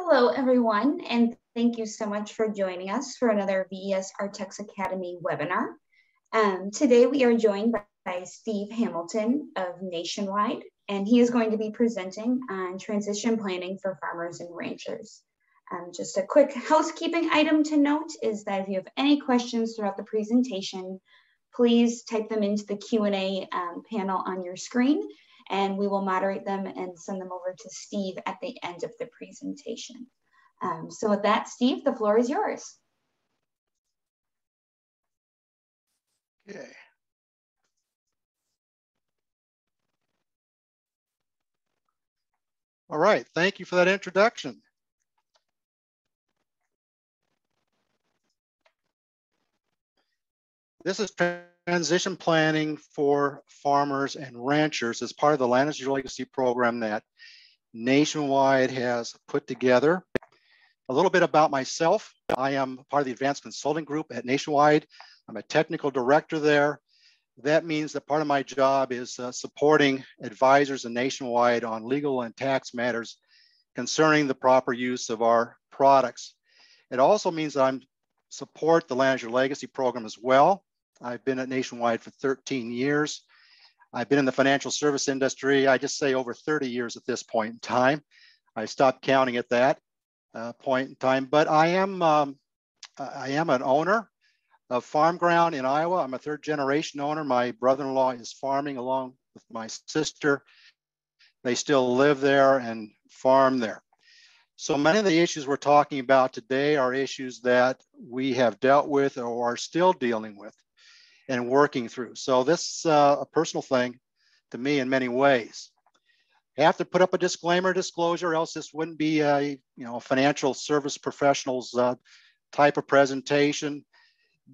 Hello, everyone, and thank you so much for joining us for another VES-Artex Academy webinar. Today, we are joined by Steve Hamilton of Nationwide, and he is going to be presenting on transition planning for farmers and ranchers. Just a quick housekeeping item to note is that if you have any questions throughout the presentation, please type them into the Q&A panel on your screen, and we will moderate them and send them over to Steve at the end of the presentation. So with that, Steve, the floor is yours. Okay. All right, thank you for that introduction. This is transition planning for farmers and ranchers as part of the Land is Your Legacy program that Nationwide has put together. A little bit about myself. I am part of the Advanced Consulting Group at Nationwide. I'm a technical director there. That means that part of my job is supporting advisors and Nationwide on legal and tax matters concerning the proper use of our products. It also means that I support the Land is Your Legacy program as well. I've been at Nationwide for 13 years. I've been in the financial service industry, I just say over 30 years at this point in time. I stopped counting at that point in time, but I am an owner of farm ground in Iowa. I'm a third generation owner. My brother-in-law is farming along with my sister. They still live there and farm there. So many of the issues we're talking about today are issues that we have dealt with or are still dealing with and working through. So this is a personal thing to me in many ways. I have to put up a disclaimer disclosure, else this wouldn't be a financial service professionals type of presentation.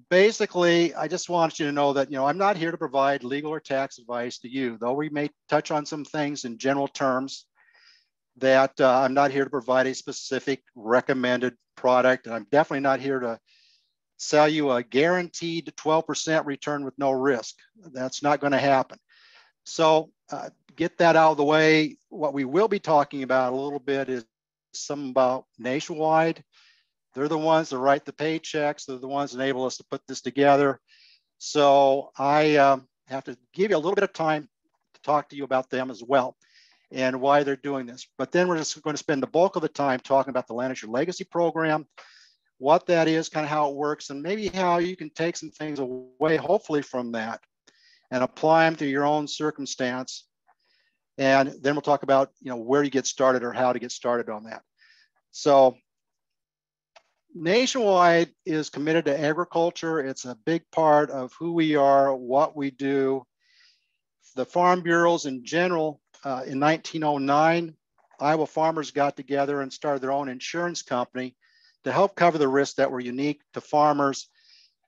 Basically, I just want you to know that I'm not here to provide legal or tax advice to you, though we may touch on some things in general terms. That I'm not here to provide a specific recommended product, and I'm definitely not here to sell you a guaranteed 12% return with no risk. That's not going to happen. So get that out of the way. What we will be talking about a little bit is some about Nationwide. They're the ones that write the paychecks. They're the ones that enable us to put this together. So I have to give you a little bit of time to talk to you about them as well and why they're doing this. But then we're just going to spend the bulk of the time talking about the Land is Your Legacy program, what that is, kind of how it works, and maybe how you can take some things away, hopefully, from that and apply them to your own circumstance. And then we'll talk about, where you get started or how to get started on that. So Nationwide is committed to agriculture. It's a big part of who we are, what we do. The farm bureaus in general, in 1909, Iowa farmers got together and started their own insurance company to help cover the risks that were unique to farmers.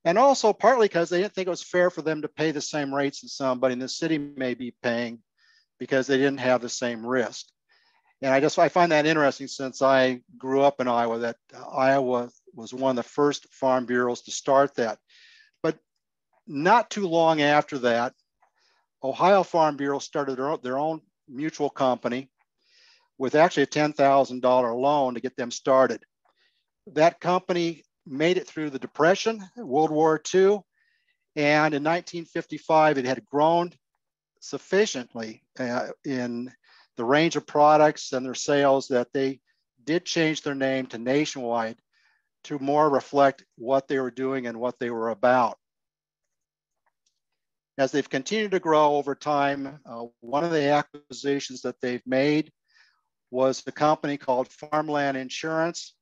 And also partly because they didn't think it was fair for them to pay the same rates that somebody in the city may be paying because they didn't have the same risk. And I find that interesting since I grew up in Iowa, that Iowa was one of the first farm bureaus to start that. But not too long after that, Ohio Farm Bureau started their own mutual company with actually a $10,000 loan to get them started. That company made it through the Depression, World War II, and in 1955, it had grown sufficiently in the range of products and their sales that they did change their name to Nationwide to more reflect what they were doing and what they were about. As they've continued to grow over time, one of the acquisitions that they've made was a company called Farmland Insurance.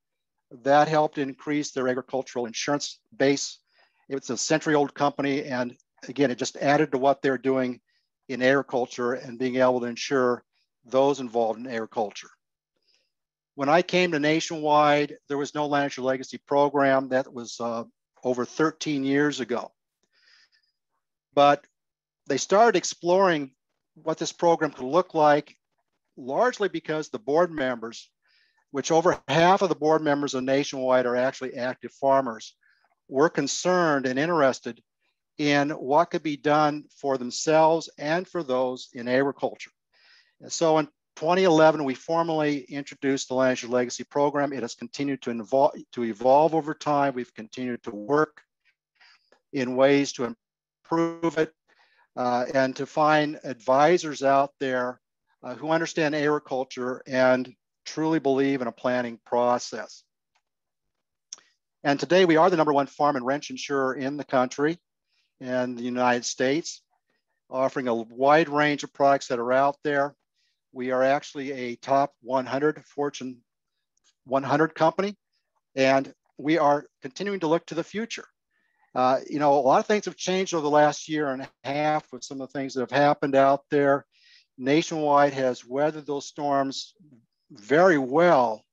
That helped increase their agricultural insurance base. It's a century-old company, and again, it just added to what they're doing in agriculture and being able to insure those involved in agriculture. When I came to Nationwide, there was no Land is Your Legacy program. That was over 13 years ago. But they started exploring what this program could look like, largely because the board members, which over half of the board members of Nationwide are actually active farmers, were concerned and interested in what could be done for themselves and for those in agriculture. And so in 2011, we formally introduced the Land Your Legacy program. It has continued to evolve over time. We've continued to work in ways to improve it and to find advisors out there who understand agriculture and truly believe in a planning process. And today we are the #1 farm and ranch insurer in the country and the United States, offering a wide range of products that are out there. We are actually a top 100 Fortune 100 company, and we are continuing to look to the future. You know, a lot of things have changed over the last year and a half with some of the things that have happened out there. Nationwide has weathered those storms very well.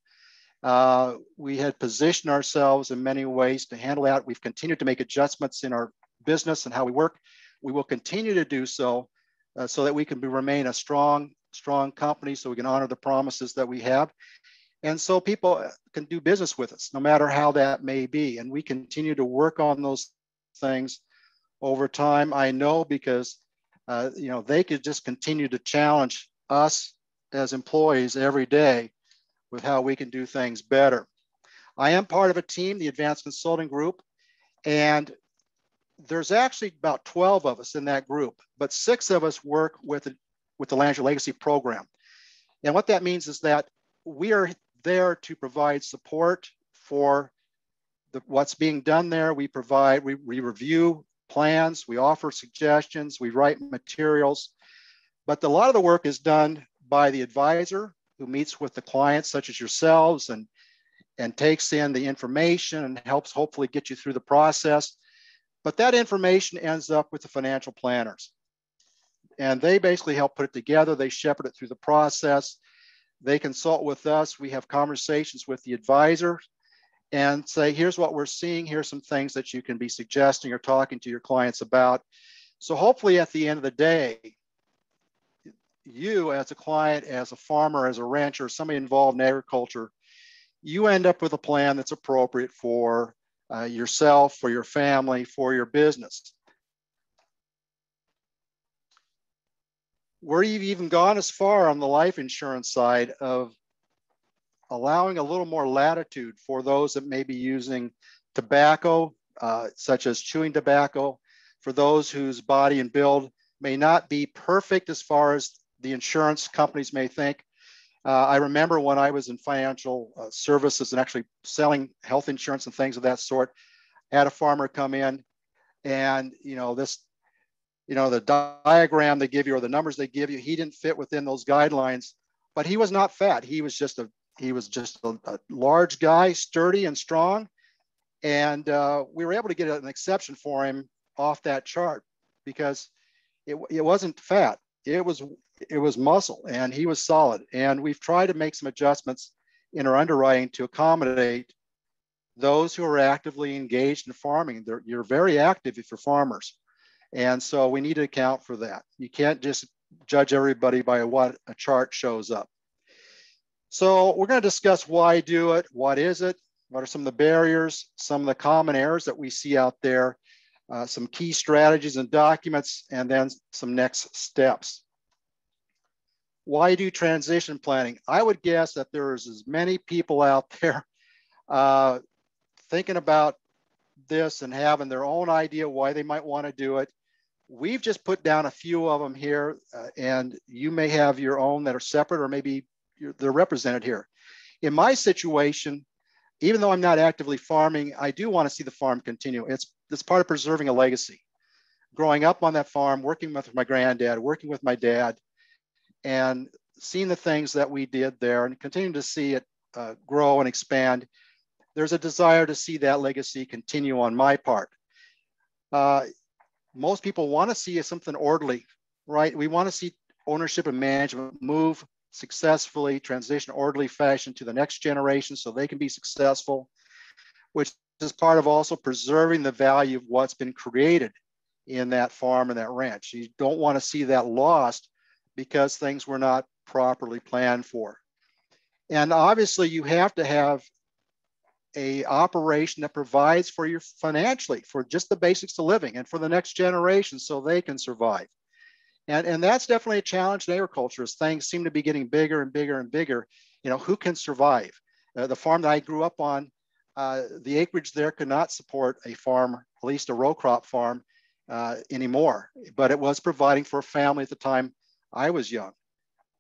We had positioned ourselves in many ways to handle that. We've continued to make adjustments in our business and how we work. We will continue to do so so that we can remain a strong company so we can honor the promises that we have. And so people can do business with us, no matter how that may be. And we continue to work on those things over time. I know because, you know, they could just continue to challenge us as employees every day with how we can do things better. I am part of a team, the Advanced Consulting Group, and there's actually about 12 of us in that group, but 6 of us work with the Land Your Legacy program. And what that means is that we are there to provide support for what's being done there. We review plans, we offer suggestions, we write materials, but a lot of the work is done by the advisor who meets with the clients such as yourselves and takes in the information and helps hopefully get you through the process. But that information ends up with the financial planners. And they basically help put it together. They shepherd it through the process. They consult with us. We have conversations with the advisor and say, here's what we're seeing. Here's some things that you can be suggesting or talking to your clients about. So hopefully at the end of the day, you as a client, as a farmer, as a rancher, somebody involved in agriculture, you end up with a plan that's appropriate for yourself, for your family, for your business. We're even gone as far on the life insurance side of allowing a little more latitude for those that may be using tobacco, such as chewing tobacco, for those whose body and build may not be perfect as far as the insurance companies may think. I remember when I was in financial services and actually selling health insurance and things of that sort, I had a farmer come in and, the diagram they give you or the numbers they give you, he didn't fit within those guidelines, but he was not fat. He was just a large guy, sturdy and strong. And we were able to get an exception for him off that chart because it wasn't fat. It was muscle and he was solid. And we've tried to make some adjustments in our underwriting to accommodate those who are actively engaged in farming. You're very active if you're farmers. And so we need to account for that. You can't just judge everybody by what a chart shows up. So we're going to discuss why do it, what is it, what are some of the barriers, some of the common errors that we see out there, some key strategies and documents, and then some next steps. Why do transition planning? I would guess that there's as many people out there thinking about this and having their own idea why they might want to do it. We've just put down a few of them here, and you may have your own that are separate, or maybe they're represented here. In my situation, even though I'm not actively farming, I do want to see the farm continue. It's part of preserving a legacy. Growing up on that farm, working with my granddad, working with my dad, and seeing the things that we did there and continuing to see it grow and expand, there's a desire to see that legacy continue on my part. Most people want to see something orderly, right? We want to see ownership and management move successfully, transition orderly fashion to the next generation so they can be successful, which is part of also preserving the value of what's been created in that farm and that ranch. You don't want to see that lost because things were not properly planned for. And obviously you have to have a operation that provides for you financially for just the basics of living and for the next generation so they can survive. And that's definitely a challenge in agriculture as things seem to be getting bigger and bigger and bigger. You know, who can survive? The farm that I grew up on, the acreage there could not support a farm, at least a row crop farm anymore, but it was providing for a family at the time I was young,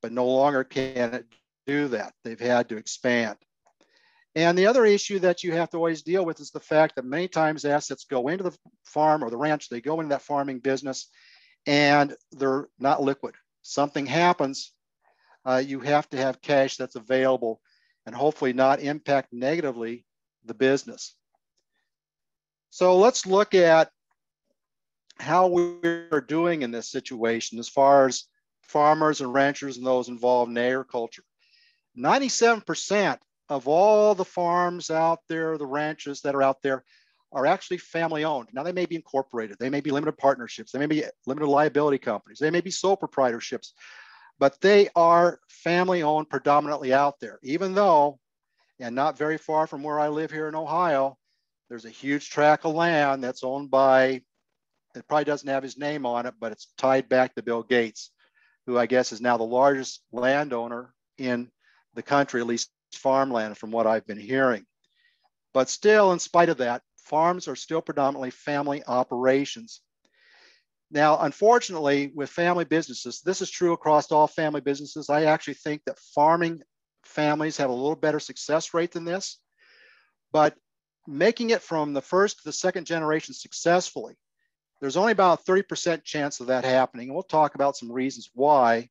but no longer can it do that. They've had to expand. And the other issue that you have to always deal with is the fact that many times assets go into the farm or the ranch, they go into that farming business and they're not liquid. Something happens, you have to have cash that's available and hopefully not impact negatively the business. So let's look at how we're doing in this situation as far as farmers and ranchers and those involved in agriculture. 97% of all the farms out there, the ranches that are out there, are actually family owned. Now they may be incorporated, they may be limited partnerships, they may be limited liability companies, they may be sole proprietorships, but they are family owned predominantly out there, even though, and not very far from where I live here in Ohio, there's a huge tract of land that's owned by, it probably doesn't have his name on it, but it's tied back to Bill Gates, who I guess is now the largest landowner in the country, at least farmland from what I've been hearing. But still, in spite of that, farms are still predominantly family operations. Now, unfortunately, with family businesses, this is true across all family businesses. I actually think that farming families have a little better success rate than this, but making it from the first to the second generation successfully, there's only about a 30% chance of that happening. We'll talk about some reasons why.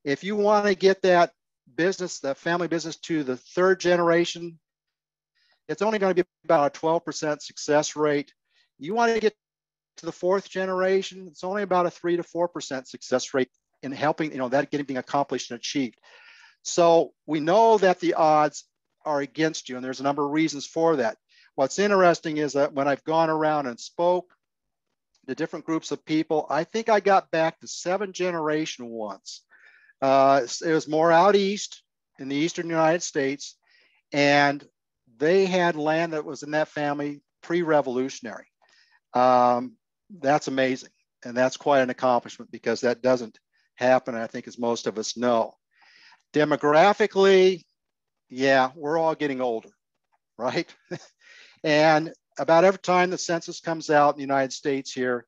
If you want to get that business, that family business, to the third generation, it's only going to be about a 12% success rate. You want to get to the fourth generation, it's only about a 3 to 4% success rate in helping, that being accomplished and achieved. So we know that the odds are against you, and there's a number of reasons for that. What's interesting is that when I've gone around and spoke to different groups of people, I think I got back to 7th generation once. It was more out east in the eastern United States, and they had land that was in that family pre-revolutionary. That's amazing, and that's quite an accomplishment because that doesn't happen, I think, as most of us know. Demographically, yeah, we're all getting older, right? And about every time the census comes out in the United States here,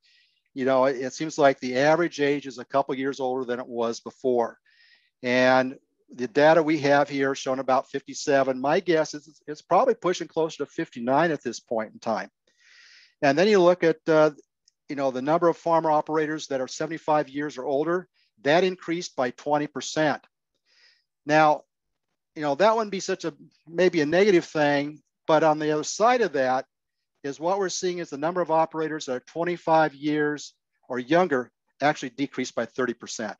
it seems like the average age is a couple years older than it was before. And the data we have here showing about 57. My guess is it's probably pushing closer to 59 at this point in time. And then you look at, the number of farmer operators that are 75 years or older, that increased by 20%. Now, that wouldn't be maybe a negative thing, but on the other side of that is what we're seeing is the number of operators that are 25 years or younger actually decreased by 30%.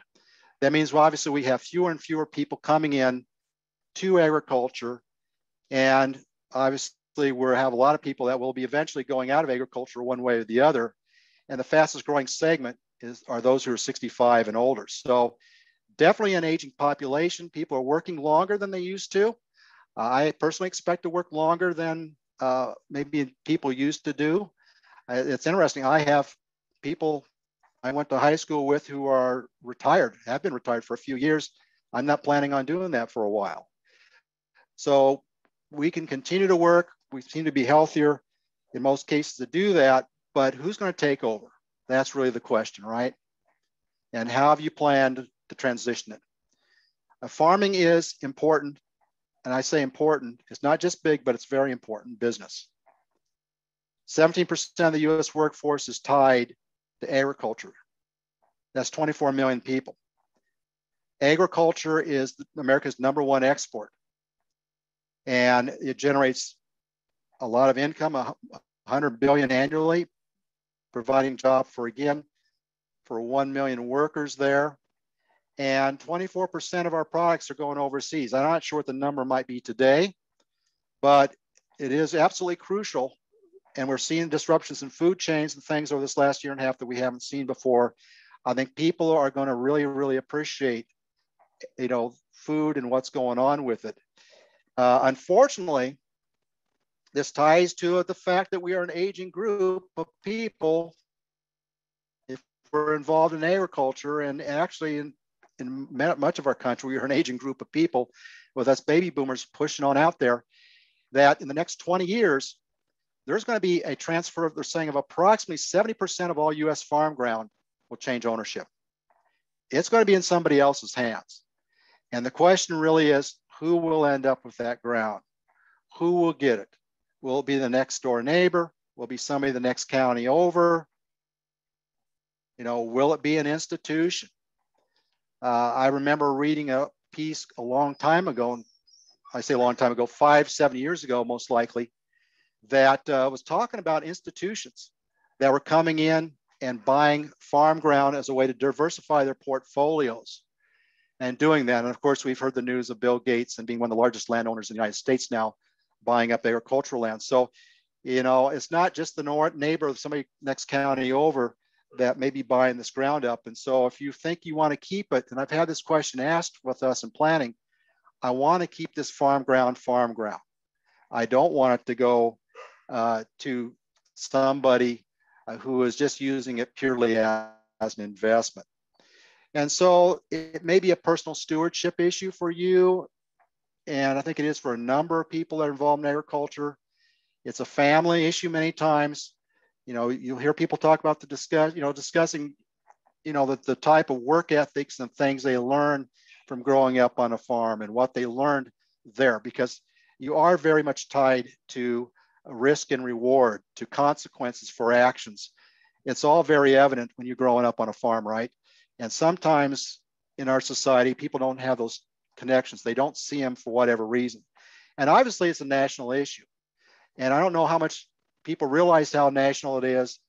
That means, well, obviously we have fewer and fewer people coming in to agriculture, and obviously we have a lot of people that will be eventually going out of agriculture one way or the other. And the fastest growing segment are those who are 65 and older. So definitely an aging population. People are working longer than they used to. I personally expect to work longer than maybe people used to do. It's interesting. I have people I went to high school with who are retired, have been retired for a few years. I'm not planning on doing that for a while. So we can continue to work. We seem to be healthier in most cases to do that, but who's going to take over? That's really the question, right? And how have you planned to transition it? Farming is important, and I say important. It's not just big, but it's very important business. 17% of the US workforce is tied to agriculture. That's 24 million people. Agriculture is America's #1 export, and it generates a lot of income, 100 billion annually, providing job for 1 million workers there. And 24% of our products are going overseas. I'm not sure what the number might be today, but it is absolutely crucial. And we're seeing disruptions in food chains and things over this last year and a half that we haven't seen before. I think people are going to really, really appreciate, food and what's going on with it. Unfortunately, this ties to the fact that we are an aging group of people. If were involved in agriculture, and actually in much of our country, we are an aging group of people with us baby boomers pushing on out there, that in the next 20 years, there's going to be a transfer, they're saying, of approximately 70% of all US farm ground will change ownership. It's going to be in somebody else's hands. And the question really is, who will end up with that ground? Who will get it? Will it be the next door neighbor? Will it be somebody the next county over? You know, will it be an institution? I remember reading a piece a long time ago, and I say a long time ago, 5-7 years ago, most likely, that was talking about institutions that were coming in and buying farm ground as a way to diversify their portfolios and doing that. And of course, we've heard the news of Bill Gates and being one of the largest landowners in the United States now, buying up agricultural land. So, you know, it's not just the neighbor of somebody next county over that may be buying this ground up. And so if you think you want to keep it, and I've had this question asked with us in planning, I want to keep this farm ground. I don't want it to go to somebody who is just using it purely as an investment. And so it may be a personal stewardship issue for you. And I think it is for a number of people that are involved in agriculture. It's a family issue many times. You know, you'll hear people talk about discussing, you know, the type of work ethics and things they learn from growing up on a farm and what they learned there, because you are very much tied to risk and reward, to consequences for actions. It's all very evident when you're growing up on a farm, right? And sometimes in our society, people don't have those connections. They don't see them for whatever reason. And obviously it's a national issue. And I don't know how much people realize how national it is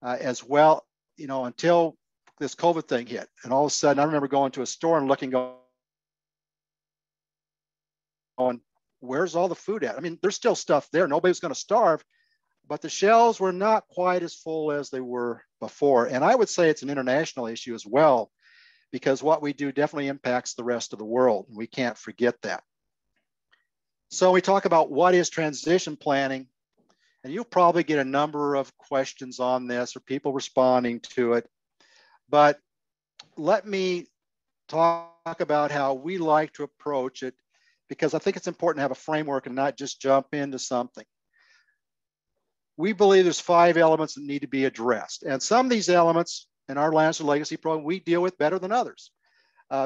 as well, you know, until this COVID thing hit. And all of a sudden, I remember going to a store and looking, going, where's all the food at? I mean, there's still stuff there. Nobody's going to starve, but the shelves were not quite as full as they were before. And I would say it's an international issue as well, because what we do definitely impacts the rest of the world. We can't forget that. So we talk about what is transition planning, and you'll probably get a number of questions on this or people responding to it. But let me talk about how we like to approach it, because I think it's important to have a framework and not just jump into something. We believe there's 5 elements that need to be addressed. And some of these elements in our Lands and Legacy program, we deal with better than others.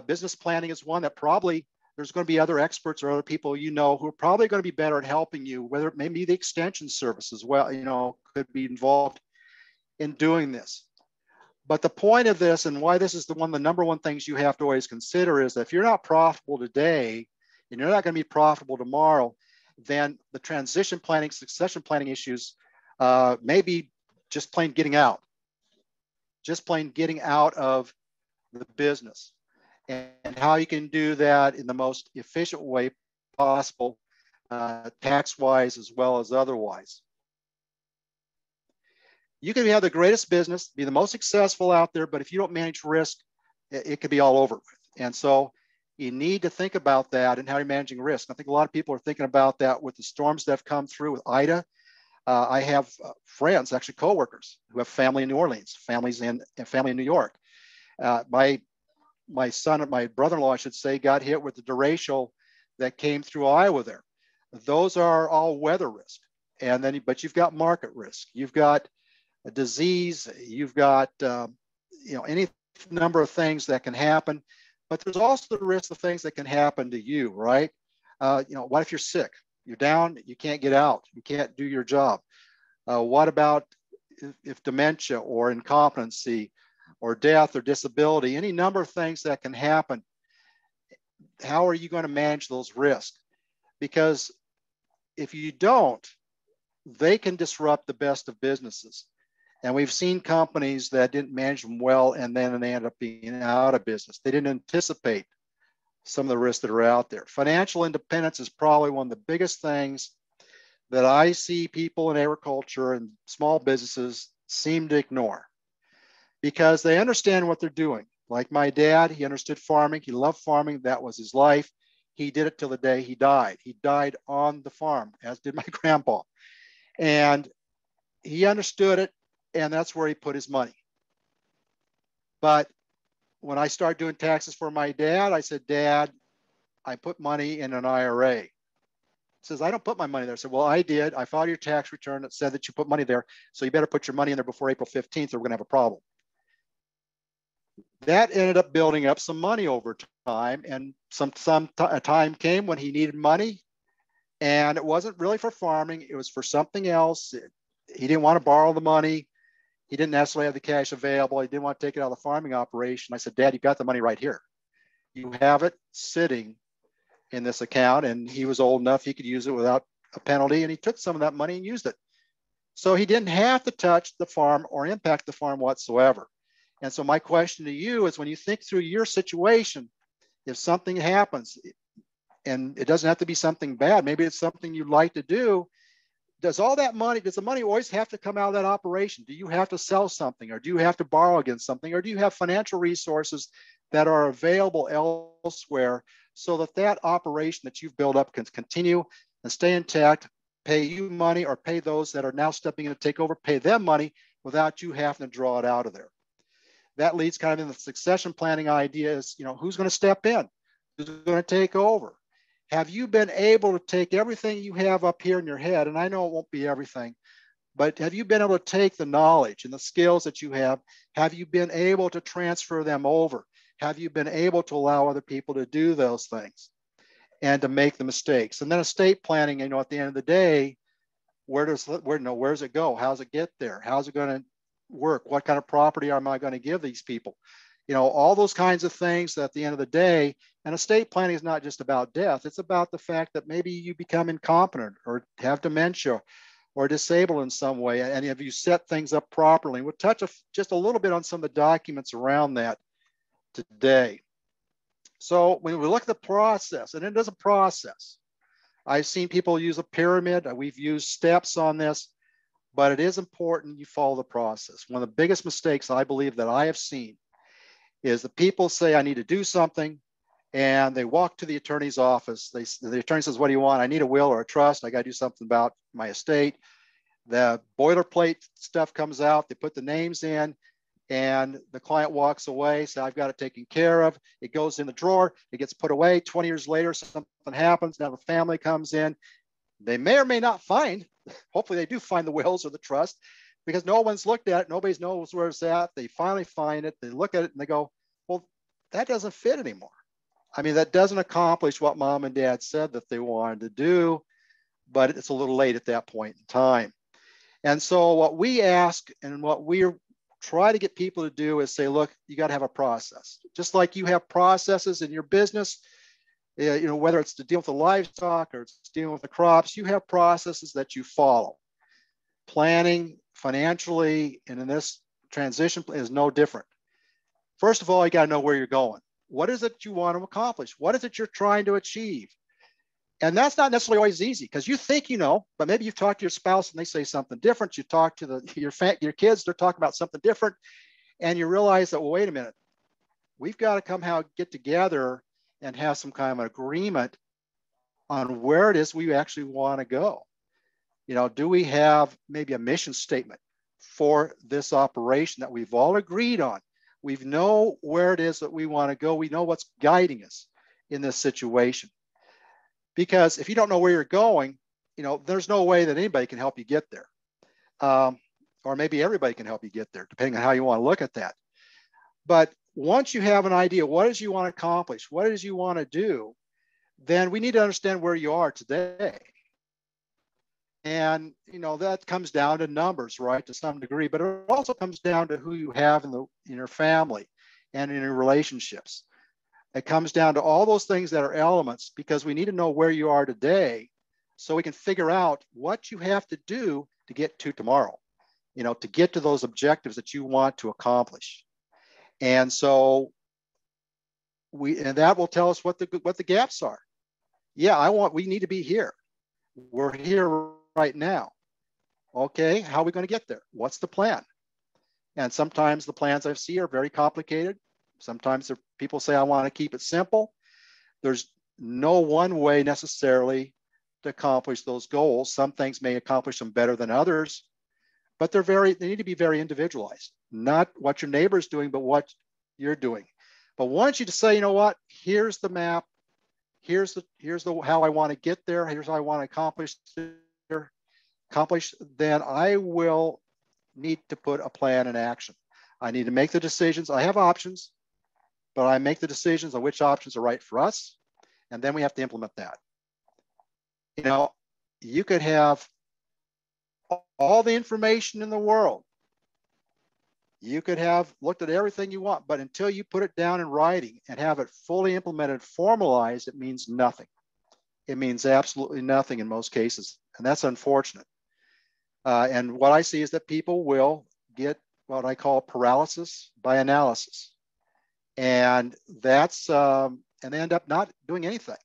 Business planning is one that probably there's going to be other experts or other people, you know, who are probably going to be better at helping you, whether it may be the extension service as well, you know, could be involved in doing this. But the point of this, and why this is the number one things you have to always consider, is that if you're not profitable today and you're not going to be profitable tomorrow, then the transition planning, succession planning issues may be just plain getting out of the business. And how you can do that in the most efficient way possible, tax-wise as well as otherwise. You can have the greatest business, be the most successful out there, but if you don't manage risk, it could be all over with. And so you need to think about that and how you're managing risk. I think a lot of people are thinking about that with the storms that have come through with Ida. I have friends, actually coworkers, who have family in New Orleans, family in New York. My son, my brother-in-law, I should say, got hit with the derecho that came through Iowa there. Those are all weather risk. And then, but you've got market risk. You've got a disease. You've got, you know, any number of things that can happen. But there's also the risk of things that can happen to you, right? You know, what if you're sick? You're down, you can't get out. You can't do your job. What about if dementia or incompetency or death or disability, any number of things that can happen? How are you going to manage those risks? Because if you don't, they can disrupt the best of businesses. And we've seen companies that didn't manage them well and then they end up being out of business. They didn't anticipate some of the risks that are out there. Financial independence is probably one of the biggest things that I see people in agriculture and small businesses seem to ignore, because they understand what they're doing. Like my dad, he understood farming. He loved farming. That was his life. He did it till the day he died. He died on the farm, as did my grandpa. And he understood it, and that's where he put his money. But when I started doing taxes for my dad, I said, Dad, I put money in an IRA. He says, I don't put my money there. I said, well, I did. I filed your tax return that said that you put money there. So you better put your money in there before April 15th or we're going to have a problem. That ended up building up some money over time. And a time came when he needed money. And it wasn't really for farming. It was for something else. He didn't want to borrow the money. He didn't necessarily have the cash available. He didn't want to take it out of the farming operation. I said, Dad, you've got the money right here. You have it sitting in this account. And he was old enough he could use it without a penalty. And he took some of that money and used it. So he didn't have to touch the farm or impact the farm whatsoever. And so my question to you is, when you think through your situation, if something happens, and it doesn't have to be something bad, maybe it's something you'd like to do, does the money always have to come out of that operation? Do you have to sell something, or do you have to borrow against something, or do you have financial resources that are available elsewhere so that that operation that you've built up can continue and stay intact, pay you money, or pay those that are now stepping in to take over, pay them money without you having to draw it out of there? That leads kind of in the succession planning idea is, who's going to step in? Who's going to take over? Have you been able to take everything you have up here in your head? And I know it won't be everything, but have you been able to take the knowledge and the skills that you have? Have you been able to transfer them over? Have you been able to allow other people to do those things and to make the mistakes? And then estate planning, at the end of the day, where does it go? How's it get there? How's it going to work? What kind of property am I going to give these people? All those kinds of things that at the end of the day, and estate planning is not just about death. It's about the fact that maybe you become incompetent or have dementia or disabled in some way. And have you set things up properly? We'll touch just a little bit on some of the documents around that today. So when we look at the process, and it is a process, I've seen people use a pyramid. We've used steps on this, but it is important you follow the process. One of the biggest mistakes I believe that I have seen is that people say, I need to do something, and they walk to the attorney's office. The attorney says, what do you want? I need a will or a trust. I got to do something about my estate. The boilerplate stuff comes out. They put the names in, and the client walks away. So I've got it taken care of. It goes in the drawer. It gets put away. 20 years later, something happens. Now the family comes in. They may or may not find, hopefully they do find the wills or the trust, because no one's looked at it. Nobody knows where it's at. They finally find it. They look at it and they go, well, that doesn't fit anymore. I mean, that doesn't accomplish what mom and dad said that they wanted to do, but it's a little late at that point in time. And so what we ask and what we try to get people to do is say, look, you got to have a process. Just like you have processes in your business, whether it's to deal with the livestock or it's dealing with the crops, you have processes that you follow. Planning financially and in this transition is no different. First of all, you got to know where you're going. What is it you want to accomplish? What is it you're trying to achieve? And that's not necessarily always easy, because you think you know, but maybe you've talked to your spouse and they say something different. You talk to your kids, they're talking about something different. And you realize that, well, wait a minute, we've got to get together and have some kind of an agreement on where it is we actually want to go. Do we have maybe a mission statement for this operation that we've all agreed on? We know where it is that we want to go. We know what's guiding us in this situation. Because if you don't know where you're going, there's no way that anybody can help you get there. Or maybe everybody can help you get there, depending on how you want to look at that. But once you have an idea, what it is you want to accomplish, what it is you want to do, then we need to understand where you are today. And, that comes down to numbers, right, to some degree, but it also comes down to who you have in your family and in your relationships. It comes down to all those things that are elements, because we need to know where you are today so we can figure out what you have to do to get to tomorrow, to get to those objectives that you want to accomplish. And so that will tell us what the gaps are. Yeah, we need to be here. We're here right now. Okay, how are we going to get there? What's the plan? And sometimes the plans I see are very complicated. Sometimes people say, I want to keep it simple. There's no one way necessarily to accomplish those goals. Some things may accomplish them better than others, but they need to be very individualized. Not what your neighbor's doing, but what you're doing. But once you say, you know what, here's the map, here's the how I want to get there, here's how I want to accomplish, then I will need to put a plan in action. I need to make the decisions. I have options, but I make the decisions on which options are right for us, and then we have to implement that. You know, you could have all the information in the world. You could have looked at everything you want, but until you put it down in writing and have it fully implemented, formalized, it means nothing. It means absolutely nothing in most cases, and that's unfortunate. And what I see is that people will get what I call paralysis by analysis, and that's and they end up not doing anything.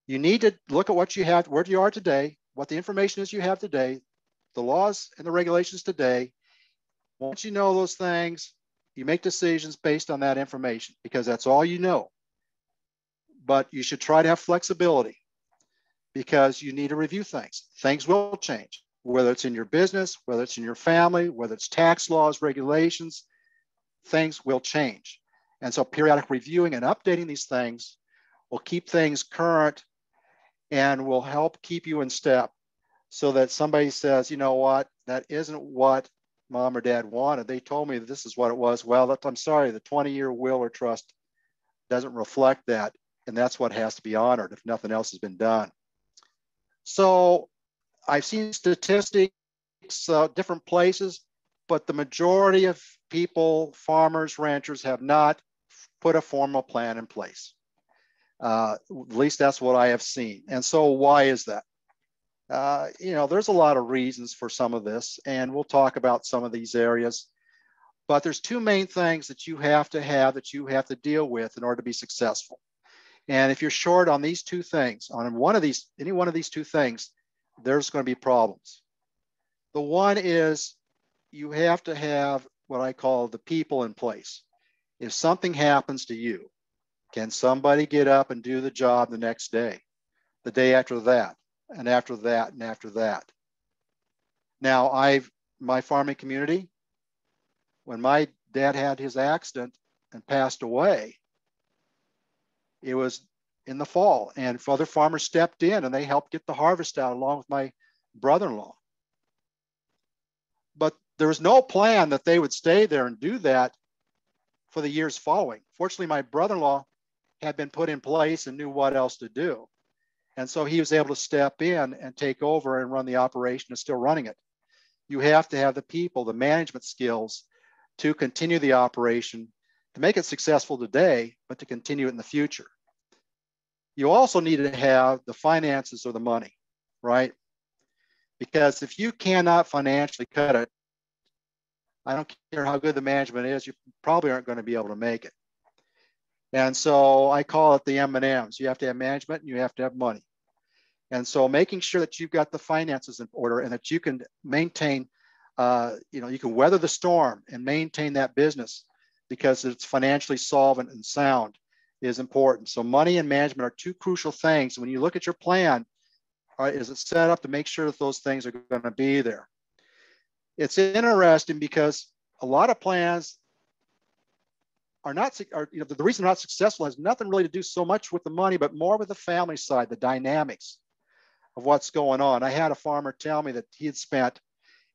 You need to look at what you have, where you are today, what the information is you have today, the laws and the regulations today. Once you know those things, you make decisions based on that information because that's all you know. But you should try to have flexibility because you need to review things. Things will change, whether it's in your business, whether it's in your family, whether it's tax laws, regulations, things will change. And so periodic reviewing and updating these things will keep things current and will help keep you in step so that somebody says, you know what, that isn't what mom or dad wanted. They told me this is what it was. Well, I'm sorry, the 20-year will or trust doesn't reflect that. And that's what has to be honored if nothing else has been done. So I've seen statistics, different places, but the majority of people, farmers, ranchers, have not put a formal plan in place. At least that's what I have seen. And so why is that? You know, there's a lot of reasons for some of this, and we'll talk about some of these areas. But there's two main things that you have to deal with in order to be successful. And if you're short on these two things, on any one of these two things, there's going to be problems. The one is you have to have what I call the people in place. If something happens to you, can somebody get up and do the job the next day, the day after that, and after that, and after that? Now, my farming community, when my dad had his accident and passed away, it was in the fall, and other farmers stepped in and they helped get the harvest out along with my brother-in-law. But there was no plan that they would stay there and do that for the years following. Fortunately, my brother-in-law had been put in place and knew what else to do. And so he was able to step in and take over and run the operation and still running it. You have to have the people, the management skills to continue the operation, to make it successful today, but to continue it in the future. You also need to have the finances or the money, right? Because if you cannot financially cut it, I don't care how good the management is, you probably aren't going to be able to make it. And so I call it the M&Ms. You have to have management and you have to have money. And so making sure that you've got the finances in order and that you can maintain, you can weather the storm and maintain that business because it's financially solvent and sound is important. So money and management are two crucial things. When you look at your plan, is it set up to make sure that those things are going to be there? It's interesting because a lot of plans the reason they're not successful has nothing really to do so much with the money, but more with the family side, the dynamics of what's going on. I had a farmer tell me that he had spent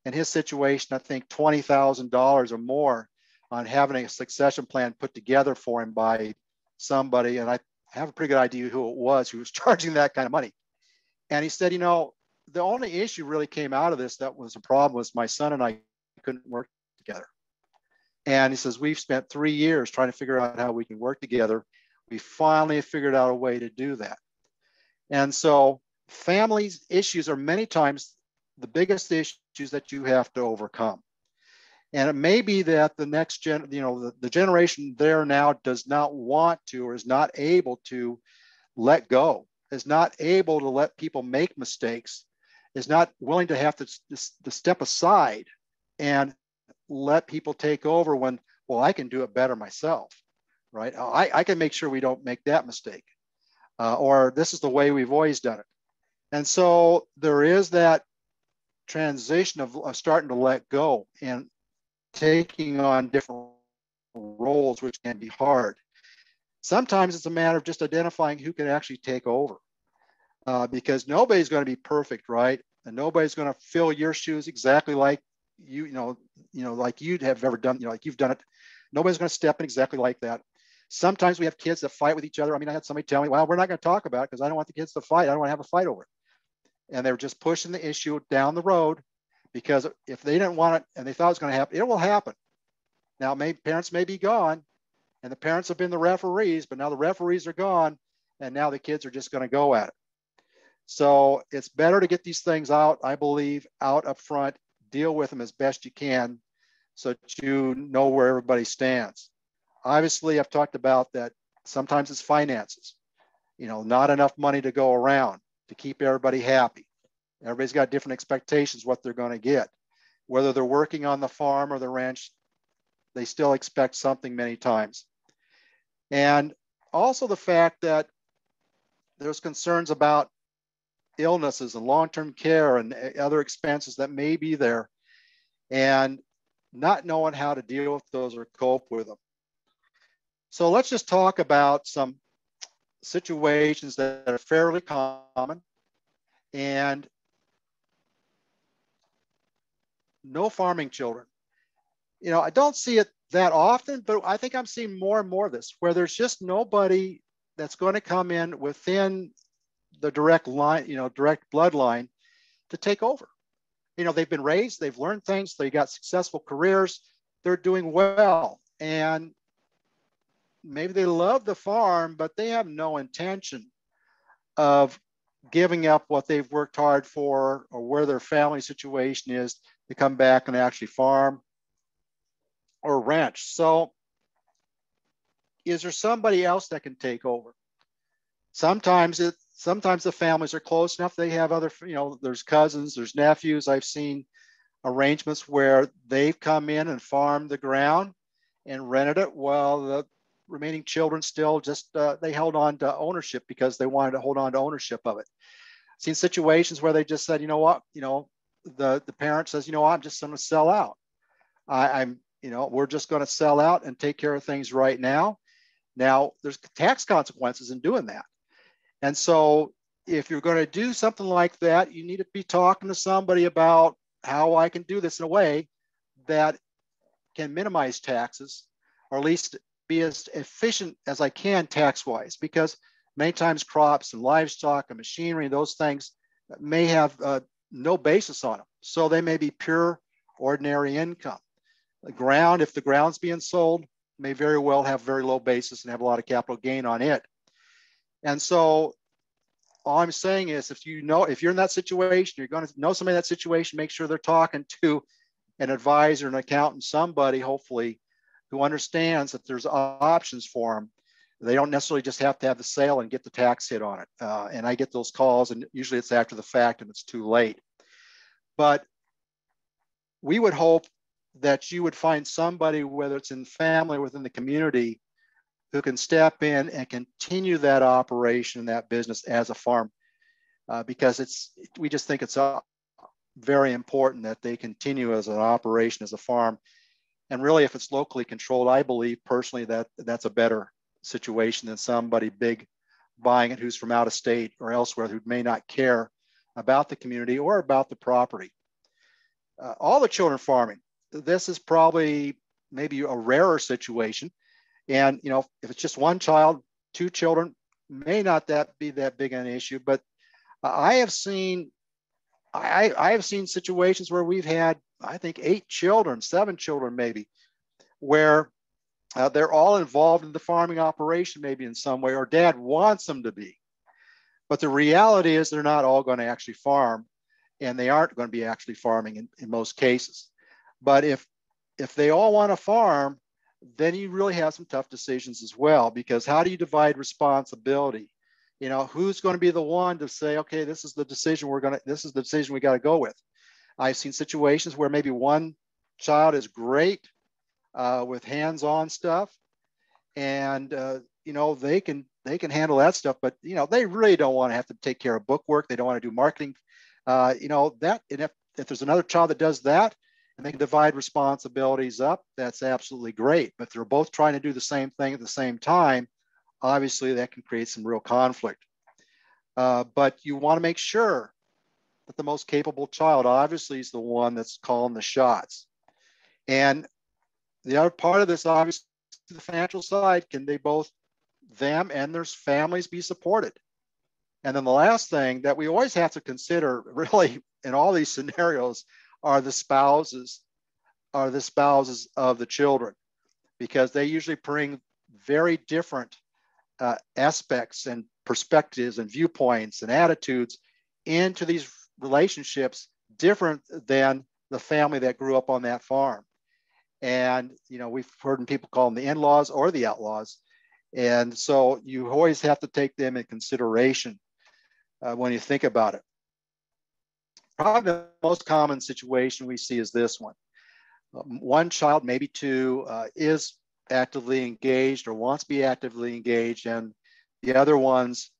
in his situation, I think $20,000 or more on having a succession plan put together for him by somebody. And I have a pretty good idea who it was who was charging that kind of money. And he said, the only issue really came out of this that was a problem was my son and I couldn't work together. And he says, we've spent 3 years trying to figure out how we can work together. We finally figured out a way to do that. And so families issues are many times the biggest issues that you have to overcome. And it may be that the next the generation there now does not want to or is not able to let go, is not able to let people make mistakes, is not willing to have to step aside and let people take over when, well, I can do it better myself, right? I can make sure we don't make that mistake. Or this is the way we've always done it. And so there is that transition of starting to let go and taking on different roles, which can be hard. Sometimes it's a matter of just identifying who can actually take over, because nobody's going to be perfect, right? And nobody's going to fill your shoes exactly like like you'd have ever done, like you've done it. Nobody's going to step in exactly like that. Sometimes we have kids that fight with each other. I mean, I had somebody tell me, well, we're not going to talk about it because I don't want the kids to fight. I don't want to have a fight over it. And they were just pushing the issue down the road, because if they didn't want it and they thought it was going to happen, it will happen. Now, parents may be gone, and the parents have been the referees, but now the referees are gone, and now the kids are just going to go at it. So it's better to get these things out, I believe, out up front, deal with them as best you can so that you know where everybody stands. Obviously, I've talked about that sometimes it's finances, not enough money to go around to keep everybody happy. Everybody's got different expectations what they're going to get. Whether they're working on the farm or the ranch, they still expect something many times. And also the fact that there's concerns about illnesses and long-term care and other expenses that may be there, and not knowing how to deal with those or cope with them. So let's just talk about some situations that are fairly common. And no farming children. I don't see it that often, but I think I'm seeing more and more of this, where there's just nobody that's going to come in within the direct line, direct bloodline to take over. They've been raised, they've learned things, they got successful careers, they're doing well. And maybe they love the farm, but they have no intention of giving up what they've worked hard for or where their family situation is to come back and actually farm or ranch. So is there somebody else that can take over? Sometimes the families are close enough. They have other, there's cousins, there's nephews. I've seen arrangements where they've come in and farmed the ground and rented it while the remaining children still just, they held on to ownership because they wanted to hold on to ownership of it. I've seen situations where they just said, you know what, the parent says, I'm just going to sell out. We're just going to sell out and take care of things right now. Now, there's tax consequences in doing that. And so if you're going to do something like that, you need to be talking to somebody about how I can do this in a way that can minimize taxes, or at least be as efficient as I can tax-wise, because many times crops and livestock and machinery, those things may have no basis on them. So they may be pure, ordinary income. The ground, if the ground's being sold, may very well have very low basis and have a lot of capital gain on it. And so all I'm saying is, if you're in that situation, you're going to know somebody in that situation, make sure they're talking to an advisor, an accountant, somebody hopefully who understands that there's options for them. They don't necessarily just have to have the sale and get the tax hit on it. And I get those calls, and usually it's after the fact and it's too late. But we would hope that you would find somebody, whether it's in the family or within the community, who can step in and continue that operation, that business as a farm, because we just think it's very important that they continue as an operation, as a farm. And really, if it's locally controlled, I believe personally that that's a better situation than somebody big buying it who's from out of state or elsewhere, who may not care about the community or about the property. All the children farming, this is probably maybe a rarer situation. And if it's just one child, two children, may not be that big an issue. But I have seen situations where we've had, I think, 8 children, 7 children maybe, where they're all involved in the farming operation maybe in some way, or dad wants them to be. But the reality is they're not all going to actually farm, and they aren't going to be actually farming in most cases. But if they all want to farm, then you really have some tough decisions as well, because how do you divide responsibility? Who's going to be the one to say, okay, this is the decision we got to go with. I've seen situations where maybe one child is great with hands-on stuff, and they can handle that stuff, but they really don't want to have to take care of bookwork. They don't want to do marketing. And if there's another child that does that, and they can divide responsibilities up, that's absolutely great. But if they're both trying to do the same thing at the same time, obviously that can create some real conflict. But you want to make sure that the most capable child obviously is the one that's calling the shots. And the other part of this, obviously, the financial side, can they both, them and their families, be supported? And then the last thing that we always have to consider, really, in all these scenarios, are the spouses of the children, because they usually bring very different aspects and perspectives and viewpoints and attitudes into these relationships, different than the family that grew up on that farm. And, you know, we've heard people call them the in-laws or the outlaws. And so you always have to take them in consideration when you think about it. Probably the most common situation we see is this one. One child, maybe two, is actively engaged or wants to be actively engaged, and the other ones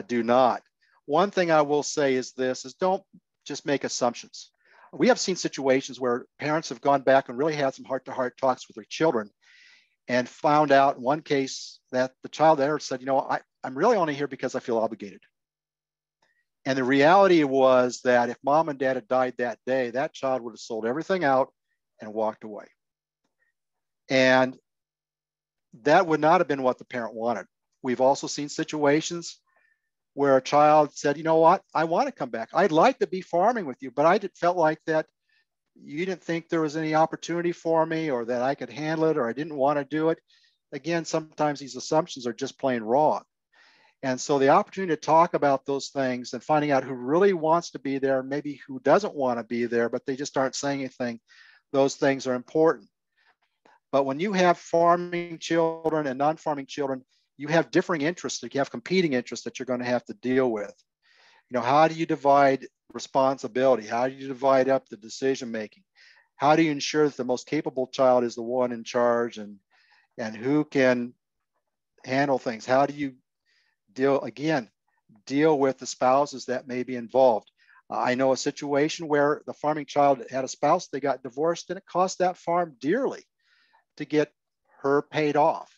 do not. One thing I will say is this, is don't just make assumptions. We have seen situations where parents have gone back and really had some heart-to-heart talks with their children and found out in one case that the child there said, you know, I'm really only here because I feel obligated. And the reality was that if mom and dad had died that day, that child would have sold everything out and walked away. And that would not have been what the parent wanted. We've also seen situations where a child said, you know what, I want to come back. I'd like to be farming with you, but I felt like that you didn't think there was any opportunity for me, or that I could handle it, or I didn't want to do it. Again, sometimes these assumptions are just plain wrong. And so the opportunity to talk about those things and finding out who really wants to be there, maybe who doesn't want to be there, but they just aren't saying anything, those things are important. But when you have farming children and non-farming children, you have differing interests, you have competing interests that you're going to have to deal with. You know, how do you divide responsibility? How do you divide up the decision making? How do you ensure that the most capable child is the one in charge, and who can handle things? How do you deal with the spouses that may be involved? I know a situation where the farming child had a spouse, they got divorced, and it cost that farm dearly to get her paid off.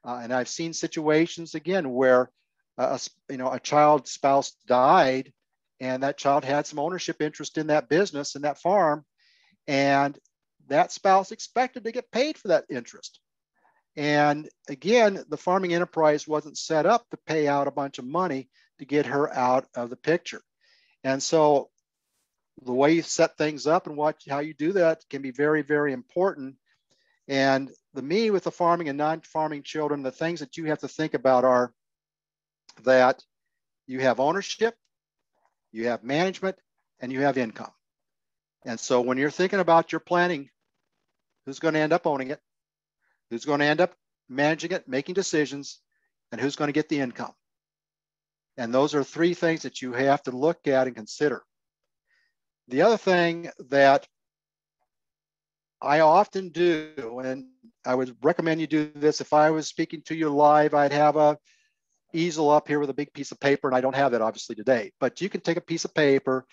And I've seen situations again where a child's spouse died, and that child had some ownership interest in that business and that farm, and that spouse expected to get paid for that interest. And again, the farming enterprise wasn't set up to pay out a bunch of money to get her out of the picture. And so the way you set things up and how you do that can be very, very important. And with the farming and non-farming children, the things that you have to think about are that you have ownership, you have management, and you have income. And so when you're thinking about your planning, who's going to end up owning it, who's going to end up managing it, making decisions, and who's going to get the income? And those are three things that you have to look at and consider. The other thing that I often do, and I would recommend you do this, if I was speaking to you live, I'd have a easel up here with a big piece of paper, and I don't have that obviously today, but you can take a piece of paper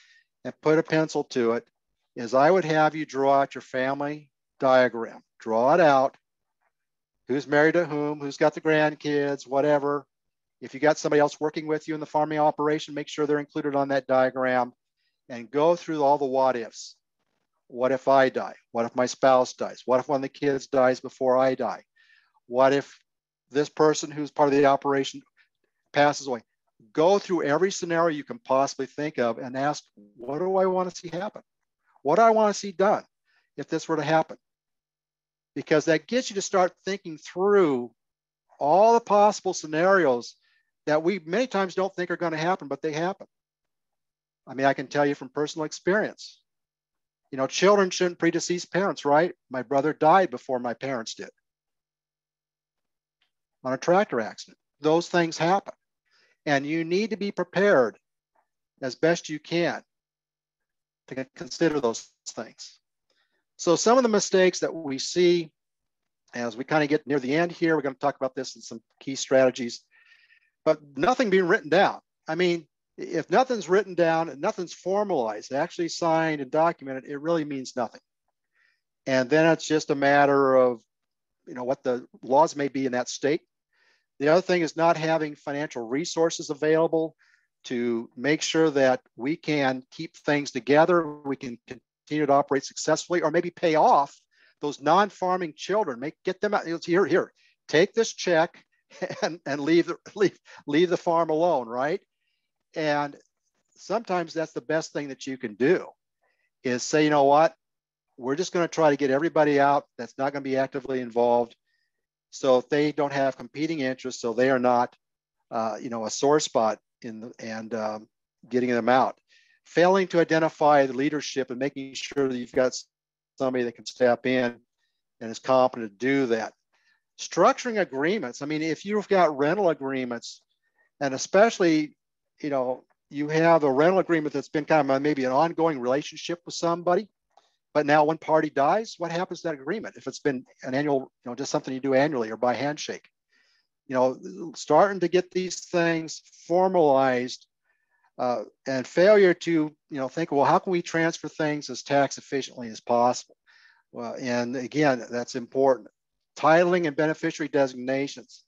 and put a pencil to it, is I would have you draw out your family diagram. Draw it out. Who's married to whom, who's got the grandkids, whatever. If you got somebody else working with you in the farming operation, make sure they're included on that diagram, and go through all the what ifs. What if I die? What if my spouse dies? What if one of the kids dies before I die? What if this person who's part of the operation passes away? Go through every scenario you can possibly think of and ask, what do I want to see happen? What do I want to see done if this were to happen? Because that gets you to start thinking through all the possible scenarios that we many times don't think are going to happen, but they happen. I mean, I can tell you from personal experience, you know, children shouldn't predecease parents, right? My brother died before my parents did on a tractor accident. Those things happen. And you need to be prepared as best you can to consider those things. So some of the mistakes that we see as we kind of get near the end here, we're going to talk about this in some key strategies, but nothing being written down. I mean, if nothing's written down and nothing's formalized, actually signed and documented, it really means nothing. And then it's just a matter of, what the laws may be in that state. The other thing is not having financial resources available to make sure that we can keep things together, we can continue to operate successfully, or maybe pay off those non-farming children, get them out. Here, take this check and leave the farm alone, right? And sometimes that's the best thing that you can do, is say, you know what, we're just going to try to get everybody out that's not going to be actively involved. So if they don't have competing interests, so they are not, a sore spot getting them out. Failing to identify the leadership and making sure that you've got somebody that can step in and is competent to do that. Structuring agreements. I mean, if you've got rental agreements, and especially, you have a rental agreement that's been kind of maybe an ongoing relationship with somebody, but now one party dies, what happens to that agreement? If it's been an annual, just something you do annually or by handshake, starting to get these things formalized, and failure to, think, well, how can we transfer things as tax efficiently as possible? Well, and again, that's important. Titling and beneficiary designations.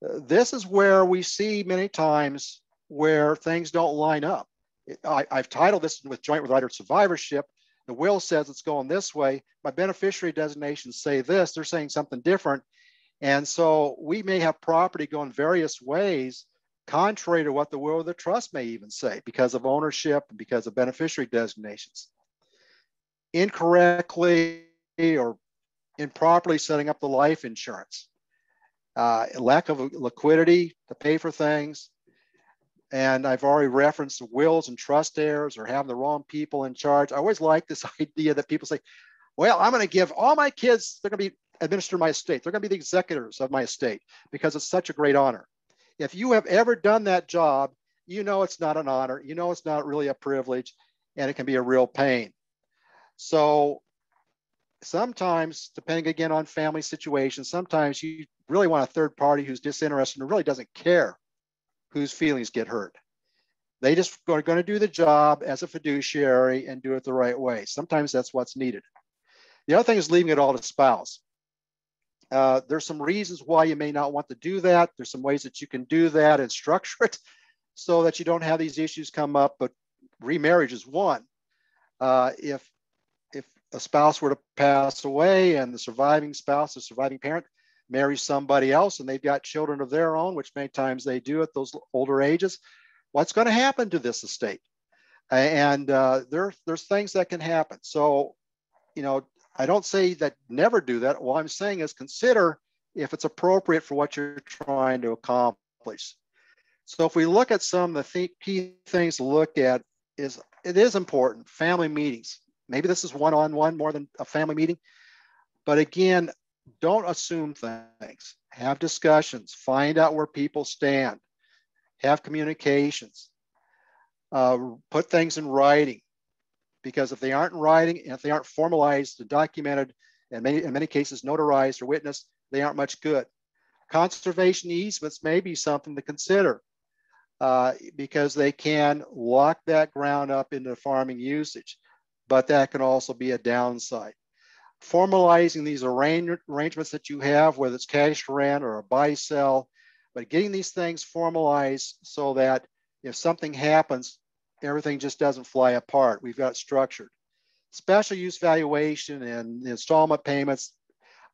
This is where we see many times where things don't line up. I've titled this with joint with right of survivorship. The will says it's going this way. My beneficiary designations say this. They're saying something different. And so we may have property going various ways, contrary to what the will of the trust may even say, because of ownership and because of beneficiary designations. Incorrectly or improperly setting up the life insurance. Lack of liquidity to pay for things. And I've already referenced wills and trust heirs or having the wrong people in charge. I always like this idea that people say, well, I'm going to give all my kids, they're going to be administer my estate. They're going to be the executors of my estate because it's such a great honor. If you have ever done that job, it's not an honor. It's not really a privilege, and it can be a real pain. So sometimes, depending again on family situations, sometimes you really want a third party who's disinterested and really doesn't care whose feelings get hurt. They just are going to do the job as a fiduciary and do it the right way. Sometimes that's what's needed. The other thing is leaving it all to spouse. There's some reasons why you may not want to do that. There's some ways that you can do that and structure it so that you don't have these issues come up, but remarriage is one. If a spouse were to pass away and the surviving spouse, the surviving parent, marries somebody else and they've got children of their own, which many times they do at those older ages, what's going to happen to this estate? And there's things that can happen. So, I don't say that never do that. What I'm saying is consider if it's appropriate for what you're trying to accomplish. So if we look at some of the key things to look at, it is important. Family meetings. Maybe this is one-on-one more than a family meeting. But again, don't assume things. Have discussions. Find out where people stand. Have communications. Put things in writing. Because if they aren't in writing and if they aren't formalized and documented, and in many cases notarized or witnessed, they aren't much good. Conservation easements may be something to consider because they can lock that ground up into farming usage, but that can also be a downside. Formalizing these arrangements that you have, whether it's cash rent or a buy-sell, but getting these things formalized so that if something happens, everything just doesn't fly apart. We've got it structured. Special use valuation and installment payments.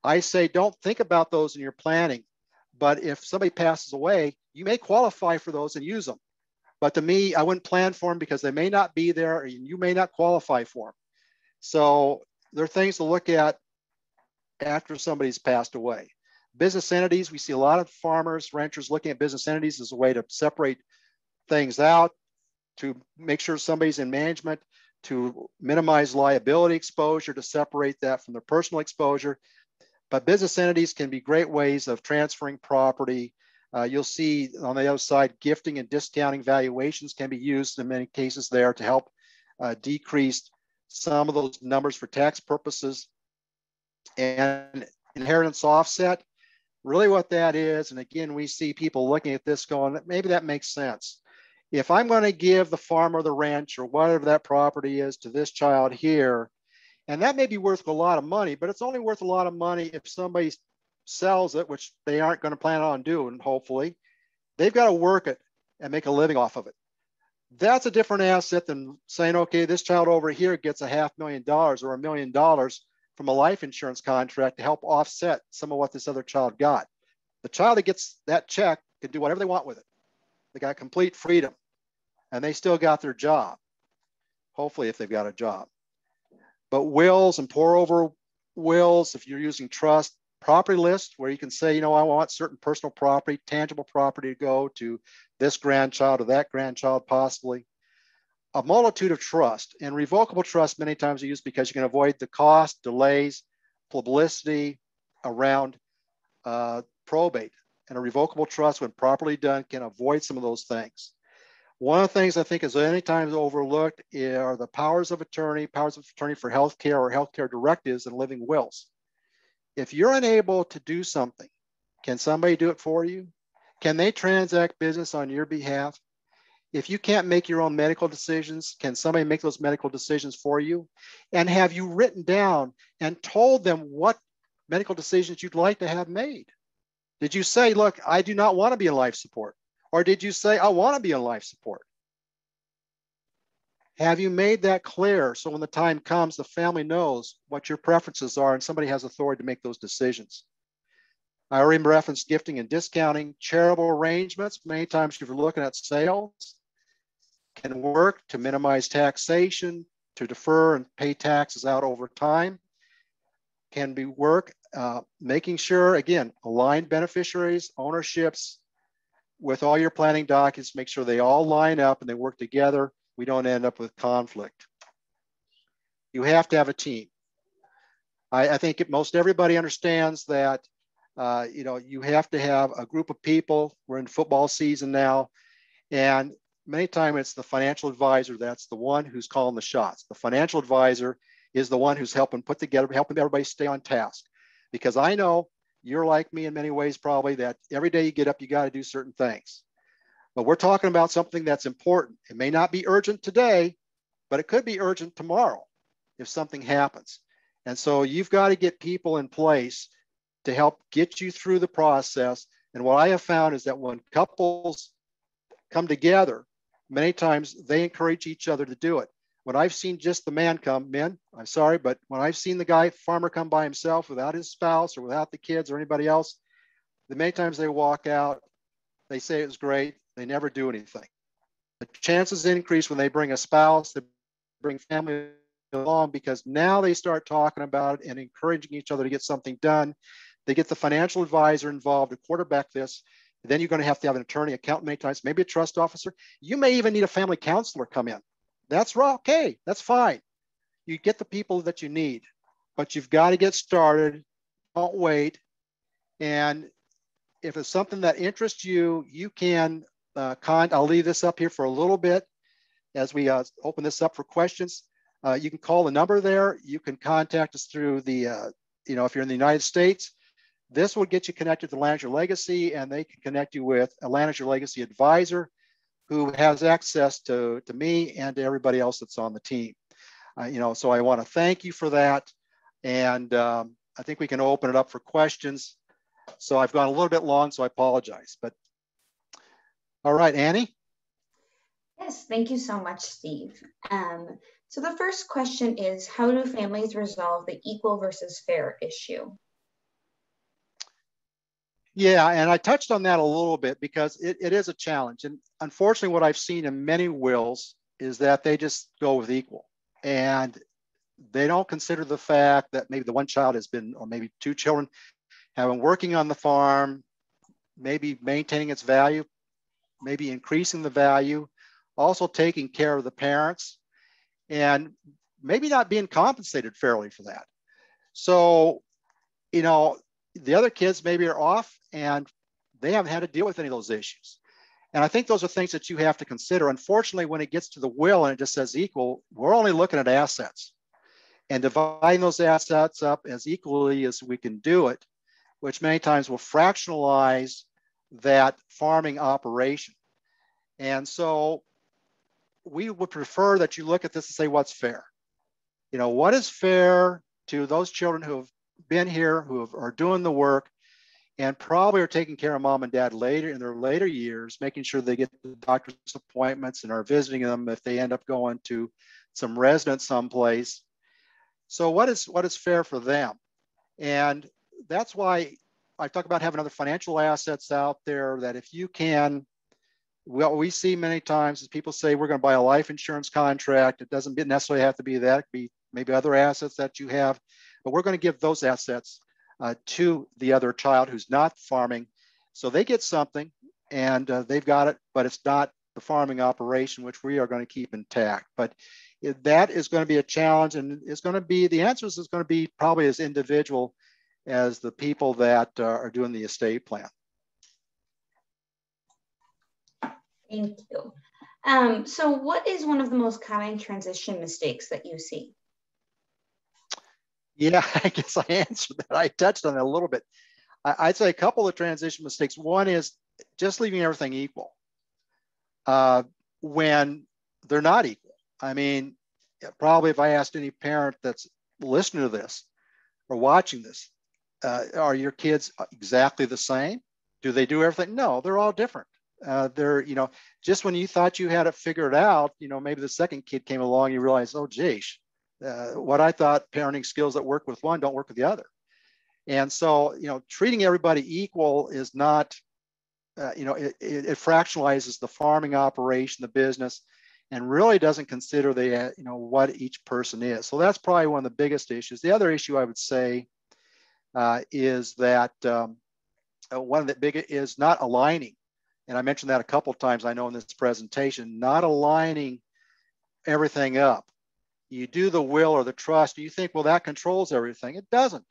I say don't think about those in your planning, but if somebody passes away, you may qualify for those and use them. But to me, I wouldn't plan for them because they may not be there and you may not qualify for them. So there are things to look at after somebody's passed away. Business entities, we see a lot of farmers, ranchers looking at business entities as a way to separate things out, to make sure somebody's in management, to minimize liability exposure, to separate that from their personal exposure. But business entities can be great ways of transferring property. You'll see on the other side, gifting and discounting valuations can be used in many cases there to help decrease some of those numbers for tax purposes. And inheritance offset, really what that is, and again, we see people looking at this going, maybe that makes sense. If I'm going to give the farm or the ranch or whatever that property is to this child here, And that may be worth a lot of money, but it's only worth a lot of money if somebody sells it, which they aren't going to plan on doing, hopefully. They've got to work it and make a living off of it. That's a different asset than saying, okay, this child over here gets $500,000 or $1 million from a life insurance contract to help offset some of what this other child got. The child that gets that check can do whatever they want with it. They got complete freedom and they still got their job, hopefully if they've got a job. But wills and pour over wills, if you're using trust, property list where you can say, you know, I want certain personal property, tangible property to go to this grandchild or that grandchild possibly. A multitude of trust, and revocable trust many times are used because you can avoid the cost, delays, publicity around probate. And a revocable trust, when properly done, can avoid some of those things. One of the things I think is anytime overlooked are the powers of attorney for healthcare or healthcare directives and living wills. If you're unable to do something, can somebody do it for you? Can they transact business on your behalf? If you can't make your own medical decisions, can somebody make those medical decisions for you? And have you written down and told them what medical decisions you'd like to have made? Did you say, look, I do not want to be in life support? Or did you say, I want to be in life support? Have you made that clear so when the time comes, the family knows what your preferences are and somebody has authority to make those decisions? I already referenced gifting and discounting. Charitable arrangements, many times if you're looking at sales, can work to minimize taxation, to defer and pay taxes out over time. Can be work, making sure, again, aligned beneficiaries, ownerships, with all your planning documents, make sure they all line up and they work together. We don't end up with conflict. You have to have a team. I think most everybody understands that you know, you have to have a group of people. We're in football season now, and many times it's the financial advisor that's the one who's calling the shots. The financial advisor is the one who's helping put together, helping everybody stay on task. Because I know you're like me in many ways, probably, that every day you get up, you got to do certain things. But we're talking about something that's important. It may not be urgent today, but it could be urgent tomorrow if something happens. And so you've got to get people in place to help get you through the process. And what I have found is that when couples come together, many times they encourage each other to do it. When I've seen just the man come, men, I'm sorry, but when I've seen the farmer come by himself without his spouse or without the kids or anybody else, the many times they walk out, they say it was great, they never do anything. The chances increase when they bring a spouse, they bring family along, because now they start talking about it and encouraging each other to get something done. They get the financial advisor involved to quarterback this. Then you're going to have an attorney, accountant many times, maybe a trust officer. You may even need a family counselor come in. That's right. Okay, that's fine. You get the people that you need, but you've got to get started. Don't wait. And if it's something that interests you, you can I'll leave this up here for a little bit as we open this up for questions. You can call the number there. You can contact us through the, you know, if you're in the United States, this will get you connected to Atlanta's Your Legacy, and they can connect you with Atlanta's Your Legacy advisor who has access to me and to everybody else that's on the team. You know, so I want to thank you for that. And I think we can open it up for questions. So I've gone a little bit long, so I apologize. But all right, Annie. Yes, thank you so much, Steve. So the first question is, how do families resolve the equal versus fair issue? Yeah, and I touched on that a little bit because it is a challenge. And unfortunately, what I've seen in many wills is that they just go with equal. And they don't consider the fact that maybe the one child has been, or maybe two children have been working on the farm, maybe maintaining its value, maybe increasing the value, also taking care of the parents, and maybe not being compensated fairly for that. So, you know, the other kids maybe are off and they haven't had to deal with any of those issues. And I think those are things that you have to consider. Unfortunately, when it gets to the will and it just says equal, we're only looking at assets and dividing those assets up as equally as we can do it, which many times will fractionalize that farming operation. And so we would prefer that you look at this and say, what's fair? You know, what is fair to those children who have been here, are doing the work, and probably are taking care of mom and dad later in their later years, making sure they get the doctor's appointments and are visiting them if they end up going to some residence someplace. So what is fair for them? And that's why I talk about having other financial assets out there that if you can, what we see many times is people say, we're going to buy a life insurance contract. It doesn't necessarily have to be that. It could be maybe other assets that you have, but we're going to give those assets to the other child who's not farming. So they get something and they've got it, but it's not the farming operation, which we are going to keep intact. But that is going to be a challenge, and it's going to be, the answers is going to be probably as individual as the people that are doing the estate plan. Thank you. So what is one of the most common transition mistakes that you see? Yeah, I guess I answered that. I touched on it a little bit. I'd say a couple of transition mistakes. One is just leaving everything equal when they're not equal. I mean, probably if I asked any parent that's listening to this or watching this, are your kids exactly the same? Do they do everything? No, they're all different. They're, you know, just when you thought you had it figured out, you know, maybe the second kid came along, you realize, oh, geez, what I thought parenting skills that work with one don't work with the other. And so, you know, treating everybody equal is not, you know, it fractionalizes the farming operation, the business, and really doesn't consider the, you know, what each person is. So that's probably one of the biggest issues. The other issue I would say is that one of the big is not aligning. And I mentioned that a couple of times, I know in this presentation, not aligning everything up. You do the will or the trust, you think, well, that controls everything. It doesn't.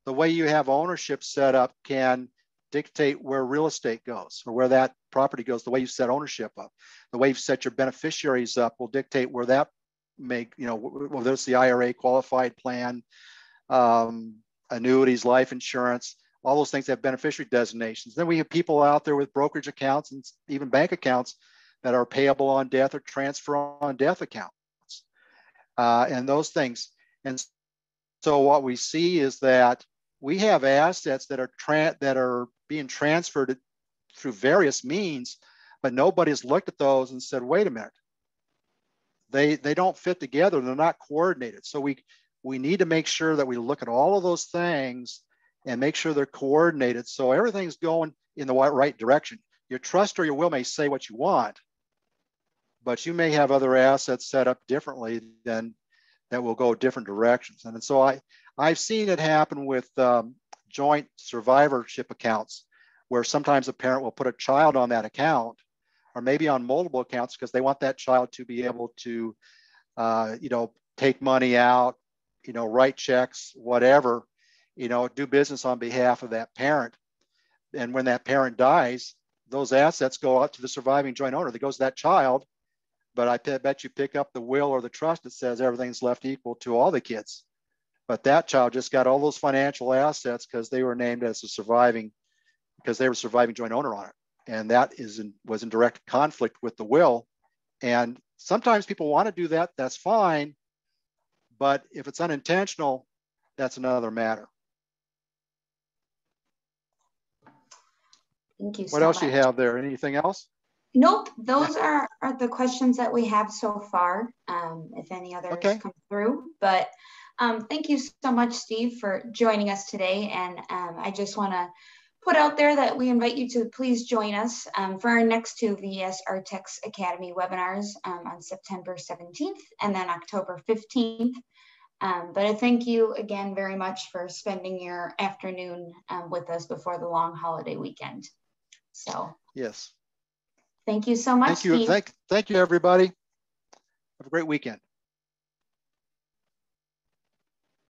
The way you have ownership set up can dictate where real estate goes or where that property goes. The way you set ownership up, the way you set your beneficiaries up will dictate where that make, you know, whether it's the IRA qualified plan, annuities, life insurance, all those things have beneficiary designations. Then we have people out there with brokerage accounts and even bank accounts that are payable on death or transfer on death accounts, and those things. And so what we see is that we have assets that are being transferred through various means, but nobody's looked at those and said, wait a minute, they don't fit together. They're not coordinated. So we need to make sure that we look at all of those things and make sure they're coordinated so everything's going in the right direction. Your trust or your will may say what you want, but you may have other assets set up differently than that will go different directions. And so I've seen it happen with joint survivorship accounts, where sometimes a parent will put a child on that account, or maybe on multiple accounts, because they want that child to be able to, you know, take money out, you know, write checks, whatever, you know, do business on behalf of that parent. And when that parent dies, those assets go out to the surviving joint owner. That goes to that child. But I bet you pick up the will or the trust that says everything's left equal to all the kids. But that child just got all those financial assets because they were named as a surviving, because they were surviving joint owner on it. And that was in direct conflict with the will. And sometimes people want to do that. That's fine. But if it's unintentional, that's another matter. Thank you so much. What else you have there? Anything else? Nope, those are the questions that we have so far, if any others come through. But thank you so much, Steve, for joining us today. And I just want to put out there that we invite you to please join us for our next two VES-Artex Academy webinars on September 17th and then October 15th. But I thank you again very much for spending your afternoon with us before the long holiday weekend. So yes. Thank you so much, Thank you. Steve. Thank you, everybody. Have a great weekend.